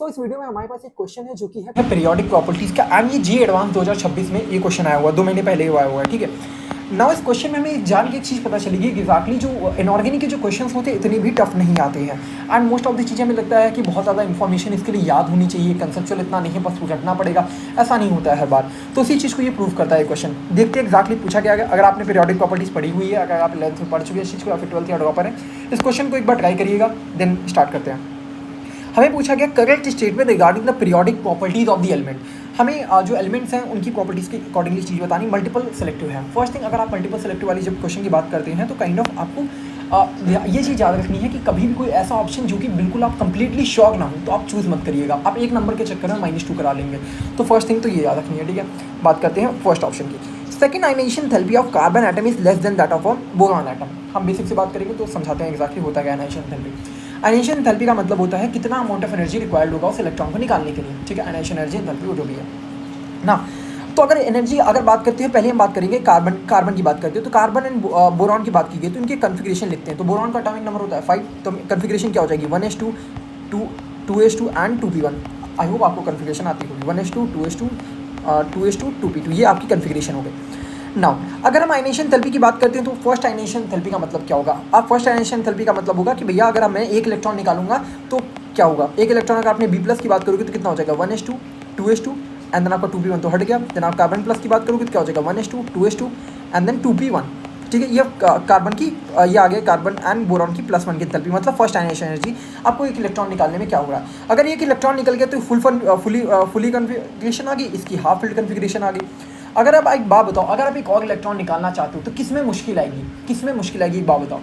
तो इस वीडियो में हमारे पास एक क्वेश्चन है जो कि है पीरियोडिक प्रॉपर्टीज का एंड ये जी एडवांस 2026 में ये क्वेश्चन आया हुआ 2 महीने पहले ही आया हुआ है। ठीक है, नाउ इस क्वेश्चन में हमें जान के एक चीज़ पता चलेगी कि एग्जैक्टली जो इनऑर्गेनिक के जो क्वेश्चन होते हैं इतने भी टफ नहीं आते हैं एंड मोस्ट ऑफ द चीज़ें हमें लगता है कि बहुत ज़्यादा इन्फॉर्मेशन इसके लिए याद होनी चाहिए, कंसेप्चुअल इतना नहीं है, बस रटना पड़ेगा, ऐसा नहीं होता है हर बार। तो उसी चीज़ को ये प्रूव करता है क्वेश्चन। देखते हैं एग्जैक्टली पूछा गया है। अगर आपने पीरियोडिक प्रॉपर्टीज पढ़ी हुई है, अगर आप 11th में पढ़ चुके हैं इस चीज़ को या फिर 12th या ड्रॉपर है, इस क्वेश्चन को एक बार ट्राई करिएगा, देन स्टार्ट करते हैं। हमें पूछा गया correct statement regarding the periodic properties of the element. हमें जो एलिमेंट्स हैं उनकी प्रॉपर्टीज़ के अकॉर्डिंगली चीज़ बतानी। मल्टीपल सेलेक्टिव है। फर्स्ट थिंग, अगर आप मल्टीपल सेलेक्टिव वाली जब क्वेश्चन की बात करते हैं तो काइंड ऑफ आपको ये चीज़ याद रखनी है कि कभी भी कोई ऐसा ऑप्शन जो कि बिल्कुल आप कंप्लीटली श्योर ना हो तो आप चूज़ मत करिएगा। आप एक नंबर के चक्कर में -2 करा लेंगे। तो फर्स्ट थिंग तो ये याद रखनी है। ठीक है, बात करते हैं फर्स्ट ऑप्शन की। Second, ionization enthalpy of carbon atom is less than that of a boron atom. हम बेसिक से बात करेंगे तो समझाते हैं एग्जैक्टली होता क्या आयनाइजेशन एंथैल्पी। आयनाइजेशन एंथैल्पी का मतलब होता है कितना अमाउंट ऑफ एनर्जी रिक्वायर्ड होगा उस इलेक्ट्रॉन को निकालने के लिए। ठीक है, आयनाइजेशन एनर्जी एंथैल्पी जो भी है ना। तो अगर एनर्जी अगर बात करते हैं, पहले हम बात करेंगे कार्बन की बात करते हैं। तो कार्बन एंड बोरॉन की बात की गई तो इनके कन्फिग्रेशन लिखते हैं। तो बोरॉन का एटॉमिक नंबर होता है 5, तो कन्फिग्रेशन क्या हो जाएगी 1s2 2s2 and 2p1। I hope आपको कन्फिग्रेशन आती होगी 1s2 2s2 2p2, ये आपकी कन्फिग्रेशन हो गई। नाउ अगर हम आयनाइजेशन एंथैल्पी की बात करते हैं तो फर्स्ट आयनाइजेशन एंथैल्पी का मतलब क्या होगा। आप फर्स्ट आयनाइजेशन एंथैल्पी का मतलब होगा कि भैया अगर मैं एक इलेक्ट्रॉन निकालूंगा तो क्या होगा। एक इलेक्ट्रॉन अगर आपने B+ की बात करोगे तो कितना हो जाएगा 1s2 2s2 एंड देन आपका 2p1 तो हट गया। देन आप कार्बन प्लस की बात करोगे तो क्या हो जाएगा 1s2 2s2 and then 2p1। ठीक है, ये कार्बन की ये आ गया कार्बन एंड बोरॉन की +1 की एंथैल्पी, मतलब फर्स्ट आयनाइजेशन एनर्जी। आपको एक इलेक्ट्रॉन निकालने में क्या होगा। अगर एक इलेक्ट्रॉन निकल गया तो फुली कन्फिग्रेशन आ गई, इसकी हाफ फील्ड कन्फिग्रेशन आ गई। अगर आप एक बात बताओ, अगर आप एक और इलेक्ट्रॉन निकालना चाहते हो तो किस में मुश्किल आएगी एक बात बताओ।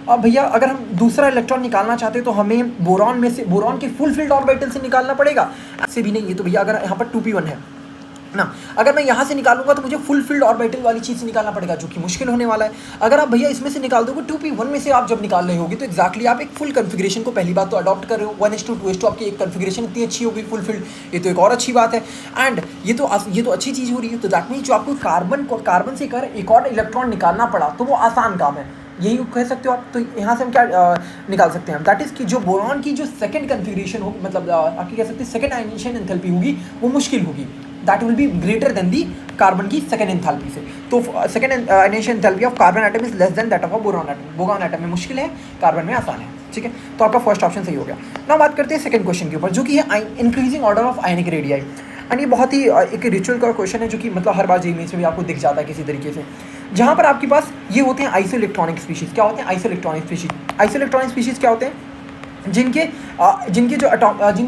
अब भैया अगर हम दूसरा इलेक्ट्रॉन निकालना चाहते हैं तो हमें बोरॉन के फुल फील्ड ऑर्बिटल से निकालना पड़ेगा, ऐसे भी नहीं है। तो भैया अगर यहाँ पर 2p1 है ना, अगर मैं यहाँ से निकालूंगा तो मुझे फुल फील्ड ऑर्बिटल वाली चीज़ से निकालना पड़ेगा जो कि मुश्किल होने वाला है। अगर आप भैया इसमें से निकाल दोगे 2p1 में से आप जब निकाल रहे होगे तो एक्जैक्टली आप एक फुल कन्फिग्रेशन को पहली बात तो अडॉप्ट कर रहे हो। 1s2 2s2 आपकी एक कन्फिग्रेशन इतनी अच्छी होगी फुल फील्ड, ये तो एक और अच्छी बात है। एंड ये तो अच्छी चीज़ हो रही है। तो दैट मीन्स जो आपको कार्बन से कर एक और इलेक्ट्रॉन निकालना पड़ा तो वो आसान काम है, यही कह सकते हो आप। तो यहाँ से हम क्या निकाल सकते हैं, दैट इज़ कि जो बोरॉन की जो सेकंड कन्फिग्रेशन होगी, मतलब आपकी कह सकते हैं सेकंड आयनाइजेशन एंथैल्पी होगी वो मुश्किल होगी, that will be greater than the carbon की सेकंड एंथैल्पी से। तो second ionization enthalpy of carbon atom is less than that of a boron atom. Boron atom में मुश्किल है, कार्बन में आसान है। ठीक है, तो आपका फर्स्ट ऑप्शन सही हो गया। ना बात करते हैं सेकंड क्वेश्चन के ऊपर जो कि है increasing order of ionic radii. And ये बहुत ही एक रिचुअल का क्वेश्चन है जो कि मतलब हर बार जेईई में भी आपको दिख जाता है किसी तरीके से, जहाँ पर आपके पास ये होते हैं आइसोइलेक्ट्रॉनिक स्पीशीज़। क्या होते हैं आइसोइलेक्ट्रॉनिक स्पीशीज़ क्या होते हैं जिनके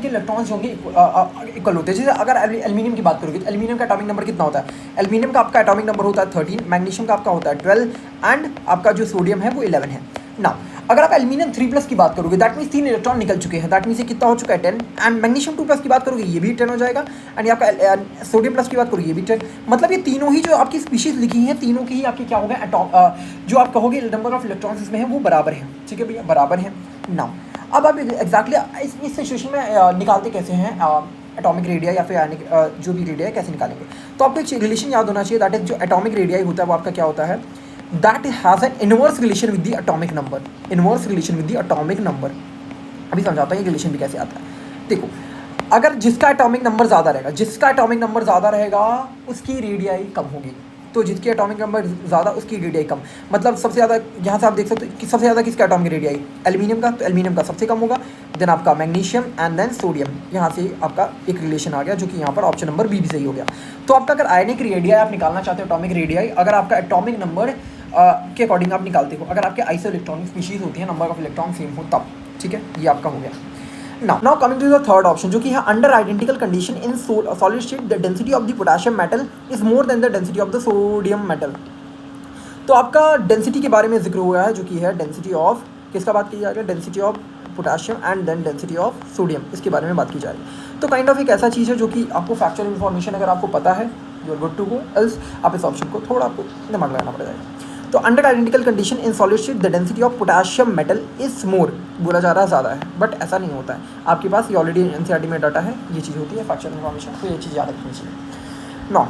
इलेक्ट्रॉन्स होंगे इक्वल होते हैं। जैसे अगर एल्यूमिनियम की बात करोगे तो एल्यूमिनियम का एटॉमिक नंबर कितना होता है। एल्यूमिनियम का आपका एटॉमिक नंबर होता है 13, मैग्नीशियम का आपका होता है 12 एंड आपका जो सोडियम है वो 11 है ना। अगर आप एल्यूमिनियम 3+ की बात करोगे दैट मीन्स 3 इलेक्ट्रॉन निकल चुके हैं, दैट मीन्स ये कितना हो चुका है 10। एंड मैग्नीशियम 2+ की बात करोगे ये भी 10 हो जाएगा। एंड आपका सोडियम प्लस की बात करोगे ये भी 10। मतलब ये तीनों ही जो आपकी स्पीशीज़ लिखी हैं तीनों की ही आपके क्या होगा जो आप कहोगे नंबर ऑफ इलेक्ट्रॉन्स इसमें है वो बराबर है। ठीक है भैया, बराबर है ना। अब आप एग्जैक्टली इस सिचुएशन में निकालते कैसे हैं एटॉमिक रेडिया या फिर जो भी रेडिया कैसे निकालेंगे। तो आपको एक रिलेशन याद होना चाहिए, दैट इज जो एटॉमिक रेडिया होता है वो आपका क्या होता है, that has an inverse relation with the atomic number. अभी समझाता हूँ ये रिलेशन भी कैसे आता है। देखो, अगर जिसका एटॉमिक नंबर ज़्यादा रहेगा उसकी रेडियाई कम होगी। तो जिसकी एटॉमिक नंबर ज़्यादा उसकी रेडियाई कम, मतलब सबसे ज़्यादा यहाँ से आप देख सकते हो कि सबसे ज़्यादा किसका एटॉमिक रेडियाई एल्यूमिनियम का, तो एल्यूमिनियम का सबसे कम होगा। देन आपका मैग्नीशियम एंड देन सोडियम, यहाँ से आपका एक रिलेशन आ गया जो कि यहाँ पर ऑप्शन नंबर बी भी सही हो गया। तो आपका अगर आयनिक रेडियाई आप निकालना चाहते हो एटॉमिक रेडियाई, अगर आपका एटॉमिक नंबर के अकॉर्डिंग आप निकालते हो, अगर आपके आइसोइलेक्ट्रॉनिक स्पीशीज़ होती है नंबर ऑफ इलेक्ट्रॉन सेम हो तब। ठीक है, ये आपका हो गया। Now coming to the third option जो कि है under identical condition in solid state the density of the potassium metal is more than the density of the sodium metal। तो आपका डेंसिटी के बारे में जिक्र हुआ है जो कि है डेंसिटी ऑफ किसका बात की जा रही है, density of potassium and then density of sodium, इसके बारे में बात की जा रही है। तो काइंड ऑफ एक ऐसा चीज़ है जो कि आपको फैक्चुअल इन्फॉर्मेशन अगर आपको पता है you are good to go, else आप इस ऑप्शन को थोड़ा आपको दिमाग लगाना पड़ जाएगा। तो under identical condition in solid state the density of potassium metal is more, बोला जा रहा है ज़्यादा है, बट ऐसा नहीं होता है। आपके पास ये ऑलरेडी एनसीईआरटी में डाटा है, ये चीज़ होती है फैक्चुअल इन्फॉर्मेशन, तो ये चीज़ याद रखनी चाहिए। Now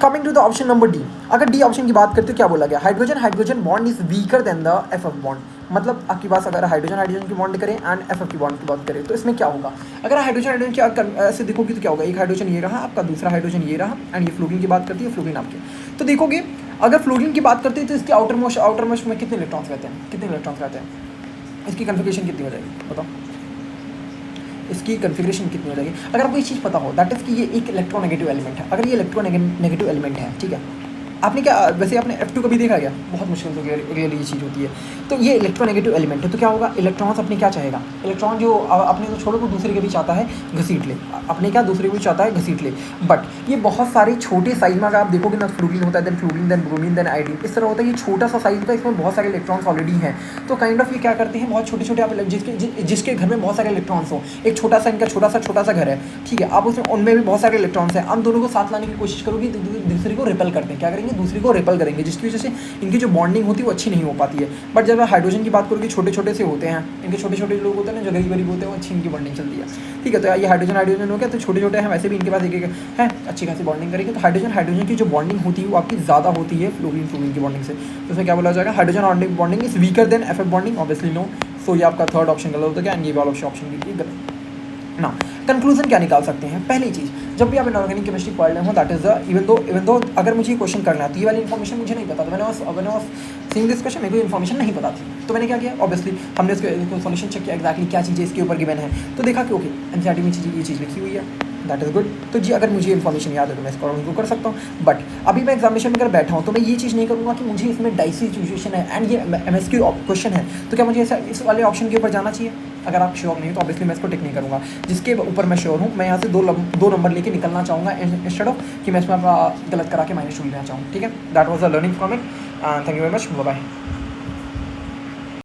coming to the option number D. अगर डी ऑप्शन की बात करते हो क्या बोला गया, hydrogen bond is weaker than the F bond. मतलब आपके पास अगर हाइड्रोजन हाइड्रोजन की बॉन्ड करें एंड एफ की बॉन्ड की बात करें तो इसमें क्या होगा, अगर हाइड्रोजन हाइड्रोजन की ऐसे देखोगे तो क्या होगा, एक हाइड्रोजन ये रहा आपका, दूसरा हाइड्रोजन ये रहा, एंड ये फ्लोरीन की बात करती है, फ्लोरीन आपके। तो देखोगे अगर फ्लोरीन की बात करते हैं तो इसके आउटर मोस्ट में कितने इलेक्ट्रॉन्स रहते हैं, कितने इलेक्ट्रॉन्स रहते हैं, इसकी कन्फिग्रेशन कितनी हो जाएगी बताओ, इसकी कन्फिग्रेशन कितनी हो जाएगी। अगर आपको ये चीज़ पता हो दैट इज़ कि ये एक इलेक्ट्रोनेगेटिव एलिमेंट है, अगर ये इलेक्ट्रोनेगेटिव एलिमेंट है, ठीक है, आपने क्या वैसे आपने F2 कभी देखा क्या, बहुत मुश्किल से रियली ये चीज़ होती है। तो ये इलेक्ट्रोनेगेटिव एलिमेंट है, तो क्या होगा, इलेक्ट्रॉन्स अपने क्या चाहेगा, इलेक्ट्रॉन जो अपने तो छोड़ो तो दूसरे के भी चाहता है घसीट ले, अपने क्या दूसरे को भी चाहता है घसीट ले। बट ये बहुत सारे छोटे साइज में अगर आप देखोगे ना, फ्लोरीन होता है, then fluorine, then bromine, then iodine, इस तरह होता है। ये छोटा सा साइज होता है, इसमें बहुत सारे इलेक्ट्रॉन्स ऑलरेडी हैं, तो काइंड ऑफ ये क्या करते हैं, बहुत छोटे छोटे आप जिसके घर में बहुत सारे इलेक्ट्रॉन्स हो, एक छोटा सा इनका छोटा सा घर है, ठीक है, आप उसमें उनमें भी बहुत सारे इलेक्ट्रॉन्स हैं, हम दोनों को साथ लाने की कोशिश करोगे तो दूसरे को रिपेल करते हैं, क्या करेंगे, दूसरे को रिपेल करेंगे, जिसकी वजह से इनकी जो बॉन्डिंग होती है वो अच्छी नहीं हो पाती है। बट जब हाइड्रोजन की बात करोगे, छोटे छोटे से होते हैं, इनके छोटे छोटे लोग होते हैं ना, जो गरीब गरीब होते हैं, वो अच्छी इनकी बॉन्डिंग चलती है, ठीक है। तो ये हाइड्रोजन हाइड्रोजन हो गया, तो छोटे छोटे हैं, वैसे भी इनके पास एक है अच्छी खासी बॉन्डिंग करेंगे। तो हाइड्रोजन हाइड्रोजन की जो बॉन्डिंग होती है वो आपकी ज़्यादा होती है फ्लोरीन फ्लोरीन की बॉन्डिंग से। तो उसमें क्या बोला जाएगा, hydrogen bonding is weaker than F bonding, obviously no. So ये आपका थर्ड ऑप्शन गलत होता है, एंड ये वाला ऑप्शन भी गलत ना। कंक्लूजन क्या निकाल सकते हैं, पहली चीज़, जब भी आप इनऑर्गेनिक केमिस्ट्री पढ़ रहे हो, that is the even though अगर मुझे ये क्वेश्चन करना है तो ये वाली इन्फॉर्मेशन मुझे नहीं पता, तो मैंने सीइंग दिस क्वेश्चन मेरे को इन्फॉर्मेशन नहीं पता थी, तो मैंने क्या किया, ऑब्वियसली हमने इसको सॉल्यूशन चेक किया, एक्जैक्टली क्या चीज़ें इसके ऊपर गिवन है, तो देखा कि ओके एनसीईआरटी में ये चीज़ लिखी हुई है, दैट इज़ गुड। तो जी अगर मुझे इन्फॉर्मेशन याद है तो मैं इसको उनको कर सकता हूँ। बट अभी मैं एग्जामिनेशन में अगर बैठा हूँ तो मैं ये चीज़ नहीं करूँगा कि मुझे इसमें डाइसी सिचुएशन है एंड ये MSQ क्वेश्चन है, तो क्या मुझे ऐसा इस वाले ऑप्शन के ऊपर जाना चाहिए। अगर आप श्योर नहीं हो तो ऑब्वियसली मैं इसको टिक नहीं करूँगा, जिसके ऊपर मैं श्योर हूँ मैं यहाँ से दो नंबर लेके निकलना चाहूँगा, इंस्टेड ऑफ कि मैं इसमें गलत करा के -2 लेना चाहूँ, ठीक है। That was a learning from it, thank you very much, bye bye.